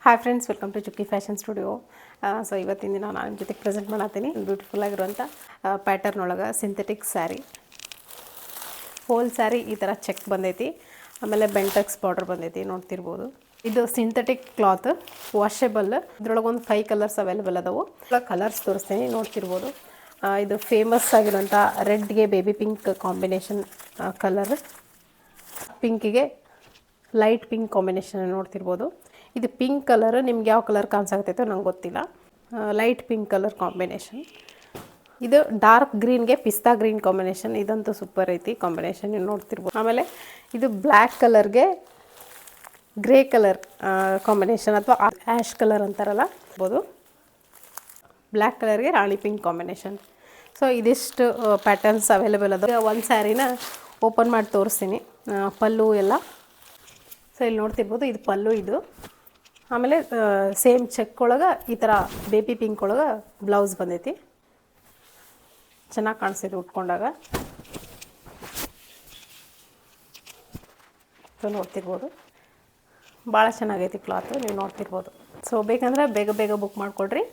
Hi friends, welcome to ಚುಕ್ಕಿ fashion studio. So ಇವತ್ತಿನ ದಿನ ನಾನು ನಿಮ್ಮ ಜೊತೆಗೆ ಪ್ರೆಸೆಂಟ್ ಮಾಡತ್ತೀನಿ ಬ್ಯೂಟಿಫುಲ್ ಆಗಿರುವಂಥ ಪ್ಯಾಟರ್ನ್ ಒಳಗೆ ಸಿಂಥೆಟಿಕ್ ಸ್ಯಾರಿ. ಹೋಲ್ ಸ್ಯಾರಿ ಈ ಥರ ಚೆಕ್ ಬಂದೈತಿ. ಆಮೇಲೆ ಬೆಂಟಕ್ಸ್ ಬಾರ್ಡರ್ ಬಂದೈತಿ, ನೋಡ್ತಿರ್ಬೋದು. ಇದು ಸಿಂಥೆಟಿಕ್ ಕ್ಲಾತ್, ವಾಷೆಬಲ್. ಇದ್ರೊಳಗೆ ಒಂದು 5 ಕಲರ್ಸ್ ಅವೈಲೇಬಲ್ ಅದಾವು. ಕಲರ್ಸ್ ತೋರಿಸ್ತೀನಿ, ನೋಡ್ತಿರ್ಬೋದು. ಇದು ಫೇಮಸ್ ಆಗಿರುವಂಥ ರೆಡ್ಗೆ ಬೇಬಿ ಪಿಂಕ್ ಕಾಂಬಿನೇಷನ್ ಕಲರ್, ಪಿಂಕಿಗೆ ಲೈಟ್ ಪಿಂಕ್ ಕಾಂಬಿನೇಷನ್ ನೋಡ್ತಿರ್ಬೋದು. ಇದು ಪಿಂಕ್ ಕಲರ್, ನಿಮ್ಗೆ ಯಾವ ಕಲರ್ ಕಾಣಿಸಾಗ್ತೈತೋ ನಂಗೆ ಗೊತ್ತಿಲ್ಲ. Light pink colour combination. ಇದು ಡಾರ್ಕ್ ಗ್ರೀನ್ಗೆ ಪಿಸ್ತಾ ಗ್ರೀನ್ ಕಾಂಬಿನೇಷನ್. ಇದಂತೂ ಸೂಪರ್ ಐತಿ ಕಾಂಬಿನೇಷನ್, ನೀವು ನೋಡ್ತಿರ್ಬೋದು. ಆಮೇಲೆ ಇದು ಬ್ಲ್ಯಾಕ್ ಕಲರ್ಗೆ ಗ್ರೇ ಕಲರ್ ಕಾಂಬಿನೇಷನ್ ಅಥವಾ ಆ್ಯಶ್ ಕಲರ್ ಅಂತಾರಲ್ಲ, ಇರ್ಬೋದು. ಬ್ಲ್ಯಾಕ್ ಕಲರ್ಗೆ ರಾಣಿ ಪಿಂಕ್ ಕಾಂಬಿನೇಷನ್. ಸೊ ಇದಿಷ್ಟು ಪ್ಯಾಟರ್ನ್ಸ್ ಅವೈಲೇಬಲ್ ಅದ. ಒಂದು ಸ್ಯಾರಿನ ಓಪನ್ ಮಾಡಿ ತೋರಿಸ್ತೀನಿ, ಪಲ್ಲು ಎಲ್ಲ. ಸೊ ಇಲ್ಲಿ ನೋಡ್ತಿರ್ಬೋದು, ಇದು ಪಲ್ಲು. ಇದು ಆಮೇಲೆ ಸೇಮ್ ಚೆಕ್ ಒಳಗೆ ಈ ಥರ ಬೇಬಿ ಪಿಂಕ್ ಒಳಗೆ ಬ್ಲೌಸ್ ಬಂದೈತಿ. ಚೆನ್ನಾಗಿ ಕಾಣಿಸ್ತೈತಿ ಉಟ್ಕೊಂಡಾಗ. ಸೊ ನೋಡ್ತಿರ್ಬೋದು, ಭಾಳ ಚೆನ್ನಾಗೈತಿ ಕ್ಲಾತು, ನೀವು ನೋಡ್ತಿರ್ಬೋದು. ಸೊ ಬೇಕಂದ್ರೆ ಬೇಗ ಬೇಗ ಬುಕ್ ಮಾಡಿಕೊಡ್ರಿ.